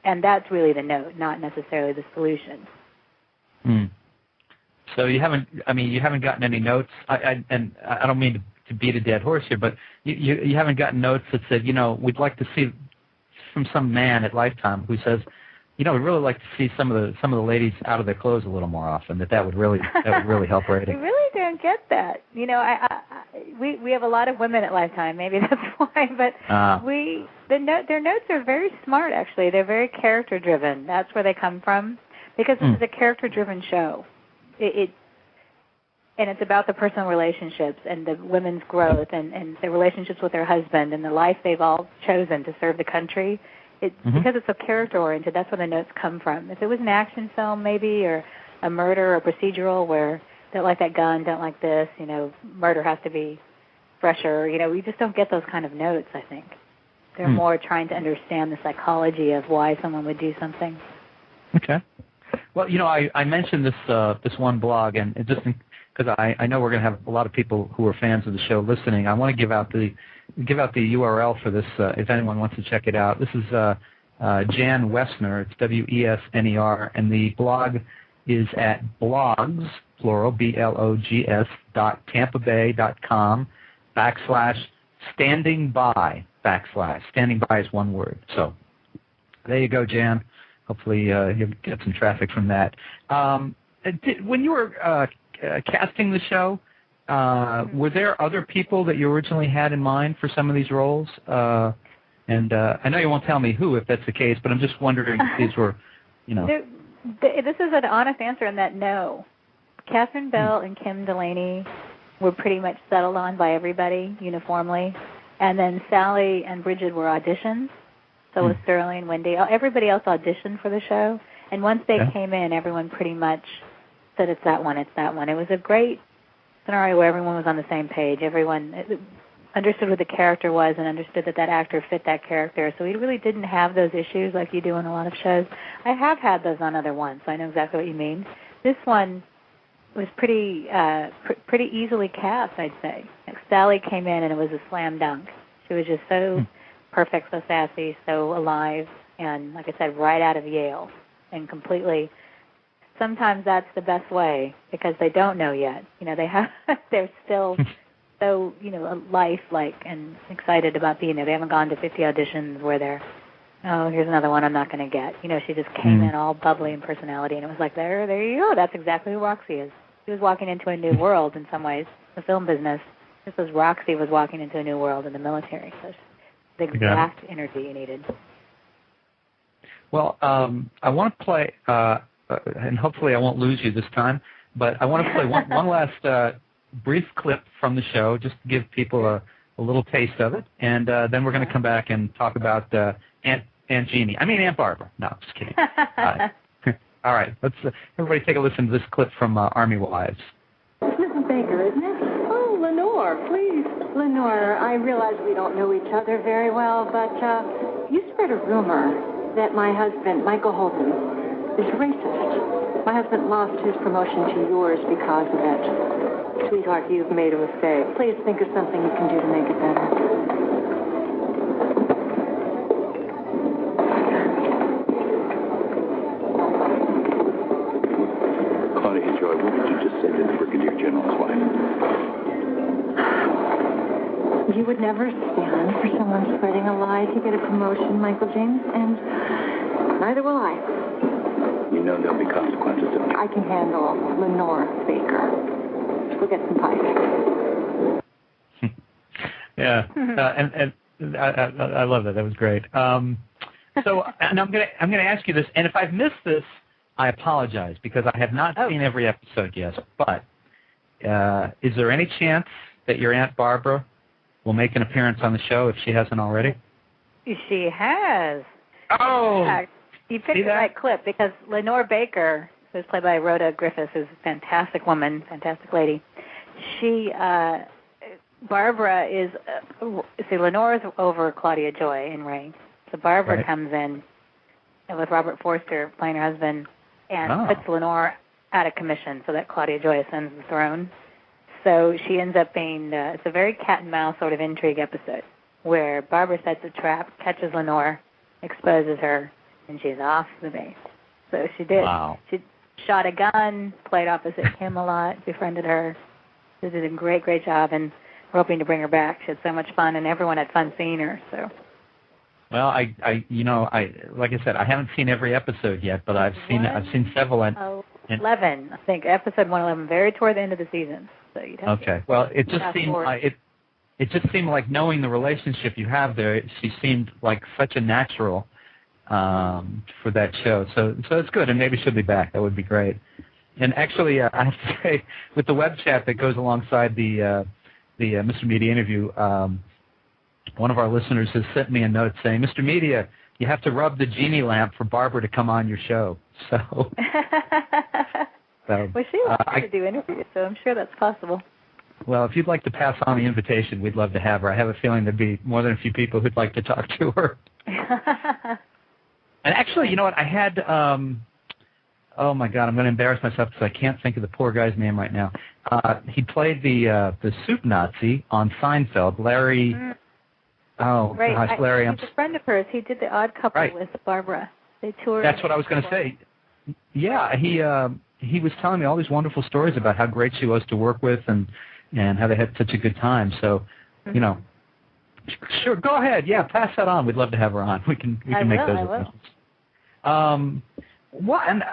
And that's really the note, not necessarily the solution. So you haven't gotten any notes, and I don't mean to beat a dead horse here, but you haven't gotten notes that said, we'd like to see from some man at Lifetime who says, we'd really like to see some of the ladies out of their clothes a little more often. That would really help ratings. We really don't get that. We have a lot of women at Lifetime. Maybe that's why. But their notes are very smart. Actually, they're very character driven. That's where they come from because this is a character driven show. And it's about the personal relationships and the women's growth and their relationships with their husband and the life they've all chosen to serve the country. Because it's so character-oriented, that's where the notes come from. If it was an action film maybe or a murder or procedural where don't like that gun, don't like this, murder has to be fresher, we just don't get those kind of notes, I think. They're more trying to understand the psychology of why someone would do something. Okay. Well, I mentioned this one blog, and just because I know we're going to have a lot of people who are fans of the show listening, I want to give out the URL for this if anyone wants to check it out. This is Jan Wessner. It's Wesner, and the blog is at blogs, plural, BLOGS, .tampabay.com/standingby, standing by is one word. So there you go, Jan. Hopefully you'll get some traffic from that. When you were casting the show, were there other people that you originally had in mind for some of these roles? And I know you won't tell me who, if that's the case, but I'm just wondering if these were, This is an honest answer on that, no. Catherine Bell and Kim Delaney were pretty much settled on by everybody uniformly. And then Sally and Bridget were auditions. So was Sterling, Wendy. Everybody else auditioned for the show. And once they came in, everyone pretty much said it's that one, it's that one. It was a great scenario where everyone was on the same page. Everyone understood what the character was and understood that actor fit that character. So we really didn't have those issues like you do in a lot of shows. I have had those on other ones, so I know exactly what you mean. This one was pretty easily cast, I'd say. Sally came in and it was a slam dunk. She was just so perfect, so sassy, so alive, and like I said, right out of Yale, and completely. Sometimes that's the best way because they don't know yet. They're still so lifelike and excited about being there. They haven't gone to 50 auditions where they're, here's another one I'm not going to get. She just came in all bubbly in personality, and it was like, there you go. That's exactly who Roxy is. She was walking into a new world in some ways, the film business. Just as Roxy was walking into a new world in the military. So the exact energy you needed. Well, I want to play, and hopefully I won't lose you this time, but I want to play one last brief clip from the show just to give people a little taste of it, and then we're going to come back and talk about Aunt Barbara. No, just kidding. All right, let's everybody take a listen to this clip from Army Wives. Mrs. Baker, isn't it? Oh, Lenore, please. Lenore, I realize we don't know each other very well, but you spread a rumor that my husband, Michael Holden, is racist. My husband lost his promotion to yours because of it. Sweetheart, you've made a mistake. Please think of something you can do to make it better. Claudia Joy, what did you just say to the Brigadier General's wife? You would never stand for someone spreading a lie to get a promotion, Michael James, and neither will I. You know there'll be consequences. I can handle Lenore Baker. We'll get some pie. Yeah, and I love that. That was great. So, and I'm gonna ask you this, and if I've missed this, I apologize because I have not seen every episode yet. But is there any chance that your Aunt Barbara will make an appearance on the show if she hasn't already? She has. Oh, you picked the right clip because Lenore Baker, who's played by Rhoda Griffiths, is a fantastic woman, fantastic lady. She, Barbara is, Lenore is over Claudia Joy in Ray. So Barbara comes in with Robert Forster playing her husband and puts Lenore out of commission so that Claudia Joy ascends the throne. So she ends up being, it's a very cat and mouse sort of intrigue episode where Barbara sets a trap, catches Lenore, exposes her, and she's off the base. So she did. Wow. She shot a gun, played opposite Kim a lot, befriended her. She did a great, great job, and we're hoping to bring her back. She had so much fun, and everyone had fun seeing her. So. Well, I like I said, I haven't seen every episode yet, but I've seen several. 11, I think, episode 111, very toward the end of the season. So you'd have to well, it just seemed it just seemed like knowing the relationship you have there, she seemed like such a natural for that show. So it's good, and maybe she'll be back. That would be great. And actually, I have to say, with the web chat that goes alongside the Mr. Media interview, one of our listeners has sent me a note saying, Mr. Media, you have to rub the genie lamp for Barbara to come on your show. So, well, she wants to do interviews, so I'm sure that's possible. Well, if you'd like to pass on the invitation, we'd love to have her. I have a feeling there'd be more than a few people who'd like to talk to her. And actually, you know what? I had, oh my God, I'm going to embarrass myself because I can't think of the poor guy's name right now. He played the soup Nazi on Seinfeld, Larry. Oh, gosh, Larry. He's a friend of hers. He did The Odd Couple with Barbara. They toured. That's what I was going to say. Yeah, he was telling me all these wonderful stories about how great she was to work with and how they had such a good time. So, you know, sure, go ahead. Yeah, pass that on. We'd love to have her on. We can make those requests. Well, and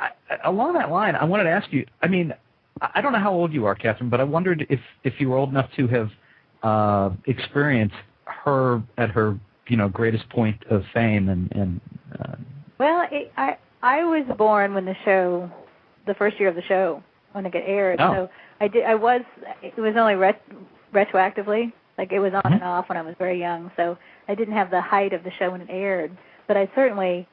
along that line, I wanted to ask you. I mean, I don't know how old you are, Katherine, but I wondered if you were old enough to have experienced her at her greatest point of fame and. Well, I was born when the first year of the show when it got aired. Oh. So it was only retroactively, like it was on and off when I was very young. So I didn't have the height of the show when it aired, but I certainly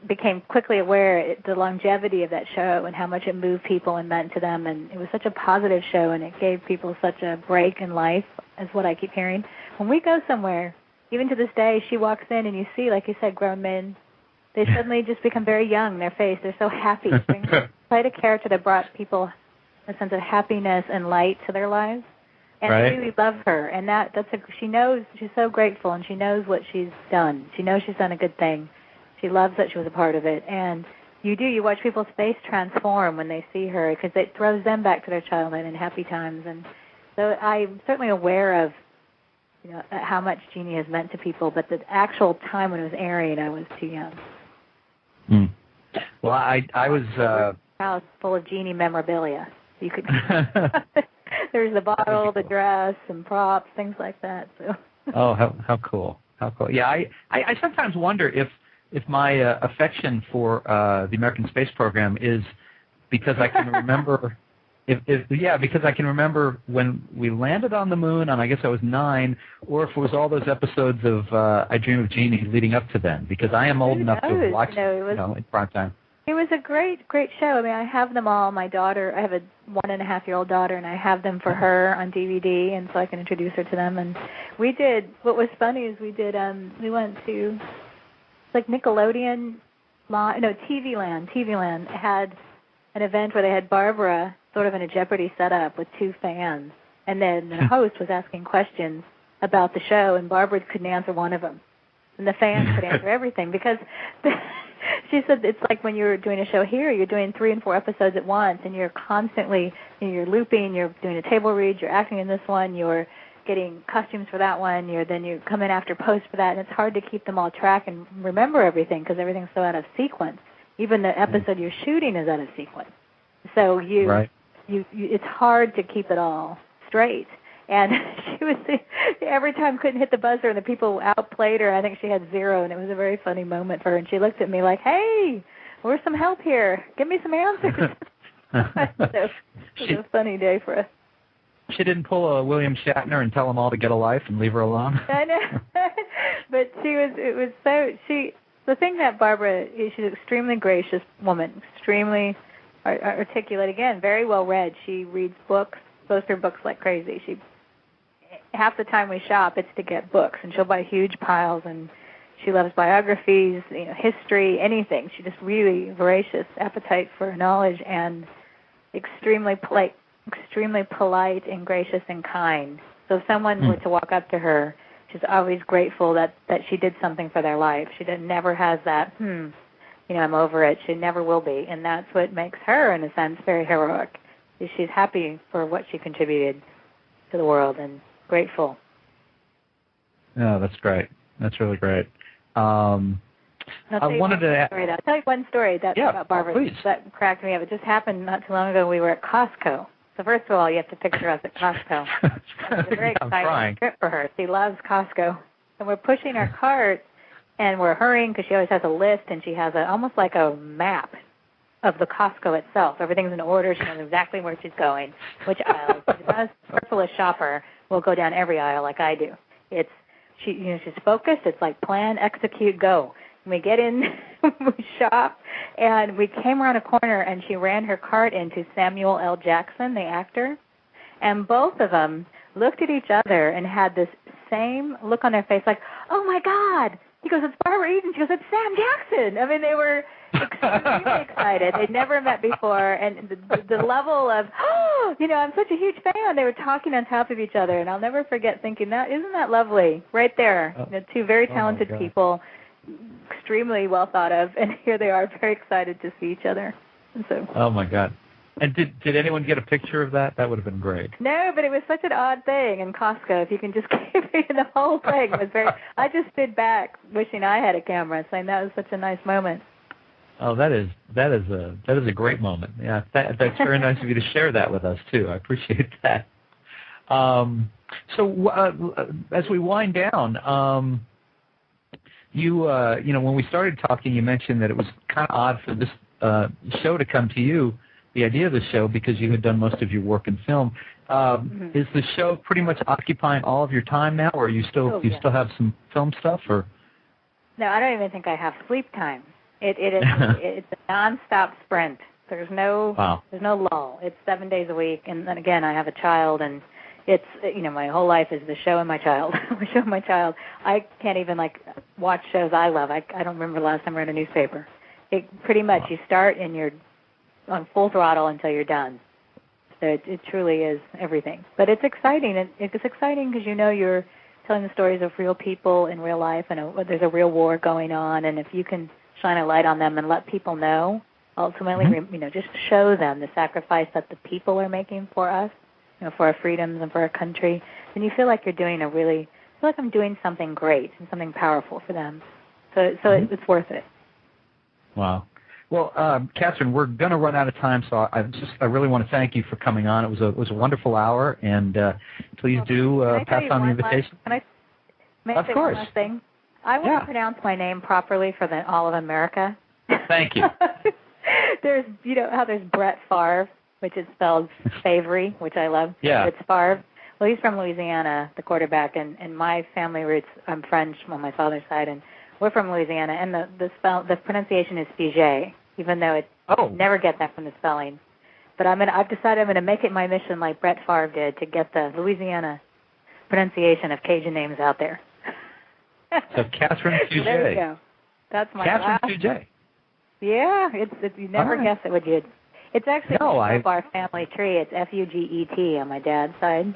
became quickly aware the longevity of that show and how much it moved people and meant to them. And it was such a positive show, and it gave people such a break in life, is what I keep hearing. When we go somewhere, even to this day, she walks in and you see, like you said, grown men. They suddenly just become very young in their face. They're so happy. She played a character that brought people a sense of happiness and light to their lives. And I really love her. And she knows, she's so grateful, and she knows what she's done. She knows she's done a good thing. She loves that she was a part of it. And you watch people's face transform when they see her because it throws them back to their childhood and happy times. And so I'm certainly aware of how much Jeannie has meant to people, but the actual time when it was airing, I was too young. Well, I was house full of Jeannie memorabilia. You could there's the bottle, the dress, and props, things like that. So. Oh, how cool! How cool! Yeah, I sometimes wonder if my affection for the American space program is because I can remember. Because I can remember when we landed on the moon, and I guess I was 9, or if it was all those episodes of I Dream of Jeannie leading up to then, because I am old enough to have watched in prime time. It was a great, great show. I mean, I have them all. My daughter, I have a 1.5-year-old daughter, and I have them for her on DVD, and so I can introduce her to them. And we did, what was funny is we went to, like Nickelodeon, TV Land had an event where they had Barbara sort of in a Jeopardy setup with 2 fans, and then the host was asking questions about the show, and Barbara couldn't answer one of them, and the fans could answer everything because she said it's like when you're doing a show here, you're doing 3 and 4 episodes at once, and you're constantly you're looping, you're doing a table read, you're acting in this one, you're getting costumes for that one, you come in after post for that, and it's hard to keep them all track and remember everything because everything's so out of sequence. Even the episode you're shooting is out of sequence. So it's hard to keep it all straight. And she was every time couldn't hit the buzzer, and the people outplayed her. I think she had 0, and it was a very funny moment for her. And she looked at me like, "Hey, where's some help here? Give me some answers." So it was a funny day for us. She didn't pull a William Shatner and tell them all to get a life and leave her alone. I know, but the thing that Barbara is, she's an extremely gracious woman, extremely articulate. Again, very well read. She reads books, goes through books like crazy. Half the time we shop, it's to get books, and she'll buy huge piles. And she loves biographies, history, anything. She just really voracious appetite for knowledge, and extremely polite and gracious and kind. So if someone were to walk up to her, she's always grateful that she did something for their life. She never has that, I'm over it. She never will be. And that's what makes her, in a sense, very heroic. Is she's happy for what she contributed to the world and grateful. Oh, that's great. That's really great. I'll tell you one story about Barbara that cracked me up. It just happened not too long ago. We were at Costco. So first of all, you have to picture us at Costco. It's a very exciting trip for her. She loves Costco. And we're pushing our cart, and we're hurrying because she always has a list, and she has almost like a map of the Costco itself. Everything's in order. She knows exactly where she's going, which aisle. She's not as careful a shopper. Will go down every aisle like I do. She's focused. It's like plan, execute, go. And we get in, we shop, and we came around a corner, and she ran her cart into Samuel L. Jackson, the actor, and both of them looked at each other and had this same look on their face, like, "Oh my God!" He goes, "It's Barbara Eden." She goes, "It's Sam Jackson." I mean, they were extremely excited. They'd never met before, and the level of, I'm such a huge fan. They were talking on top of each other, and I'll never forget thinking, isn't that lovely? Right there, two very talented people, extremely well thought of, and here they are, very excited to see each other. And so. Oh my God! And did anyone get a picture of that? That would have been great. No, but it was such an odd thing in Costco. If you can just keep it, the whole thing was very. I just stood back, wishing I had a camera, saying that was such a nice moment. Oh, that is a great moment. Yeah, that's very nice of you to share that with us too. I appreciate that. So as we wind down, when we started talking, you mentioned that it was kind of odd for this show to come to you, the idea of the show, because you had done most of your work in film. Is the show pretty much occupying all of your time now, or you still have some film stuff? Or no, I don't even think I have sleep time. It is it's a nonstop sprint. There's no lull. It's 7 days a week, and then again I have a child, and it's my whole life is the show and my child. The show and my child. I can't even watch shows I love. I don't remember the last time I read a newspaper. It pretty much you start and you're on full throttle until you're done. So it truly is everything. But it's exciting. It's exciting because you're telling the stories of real people in real life, and there's a real war going on, and if you can shine a light on them and let people know, ultimately, just show them the sacrifice that the people are making for us, for our freedoms and for our country, then you feel like you're doing I'm doing something great and something powerful for them. So it's worth it. Wow. Well, Katherine, we're going to run out of time, so I really want to thank you for coming on. It was a wonderful hour, and please pass on the invitation. May I say one last thing? I want to pronounce my name properly for all of America. Thank you. There's, how there's Brett Favre, which is spelled Favre, which I love. Yeah. It's Favre. Well, he's from Louisiana, the quarterback, and my family roots, I'm French on my father's side, and we're from Louisiana, and the pronunciation is Fugate, even though never get that from the spelling. But I've decided I'm going to make it my mission, like Brett Favre did, to get the Louisiana pronunciation of Cajun names out there. So Kartherine Fugate. There you go. That's my Kartherine Fugate. Yeah, it's you never guess it, would you? It's actually our family tree. It's F-U-G-E-T on my dad's side.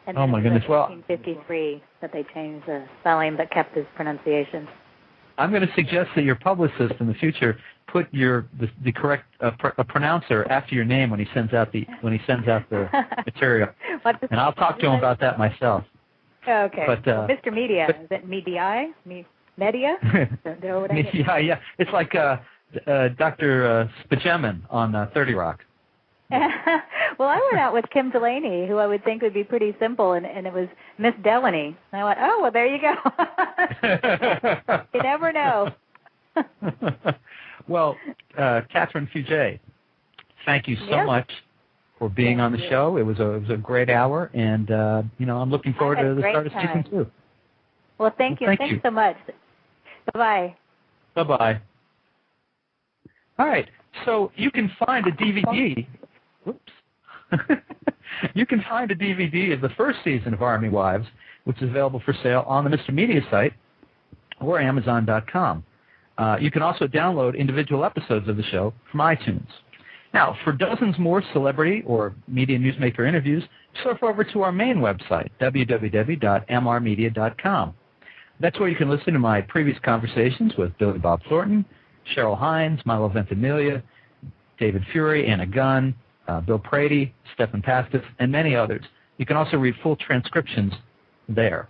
And oh my goodness! Well, 1953 that they changed the spelling but kept his pronunciation. I'm going to suggest that your publicist in the future put the correct pronouncer after your name when he sends out the material, and I'll talk to him about that myself. Okay. But, Mr. Media, is it Media? Media? Yeah. It's like Dr. Spagemin on 30 Rock. Well, I went out with Kim Delaney, who I would think would be pretty simple, and it was Miss Delaney. And I went, oh, well, there you go. You never know. Well, Katherine Fugate, thank you so much for being on the show. It was a great hour, and I'm looking forward to the start of season 2. Well, thank you. Thanks so much. Bye-bye. Bye-bye. All right, so you can find a DVD. Whoops. You can find a DVD of the first season of Army Wives, which is available for sale on the Mr. Media site or Amazon.com. You can also download individual episodes of the show from iTunes. Now, for dozens more celebrity or media newsmaker interviews, surf over to our main website, www.mrmedia.com. That's where you can listen to my previous conversations with Billy Bob Thornton, Cheryl Hines, Milo Ventimiglia, David Fury, Anna Gunn, Bill Prady, Stephan Pastis, and many others. You can also read full transcriptions there.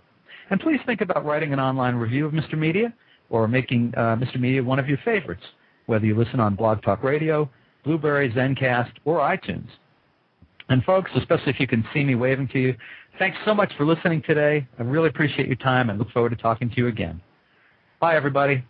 And please think about writing an online review of Mr. Media or making Mr. Media one of your favorites, whether you listen on Blog Talk Radio, Blueberry, Zencast, or iTunes. And folks, especially if you can see me waving to you, thanks so much for listening today. I really appreciate your time and look forward to talking to you again. Bye, everybody.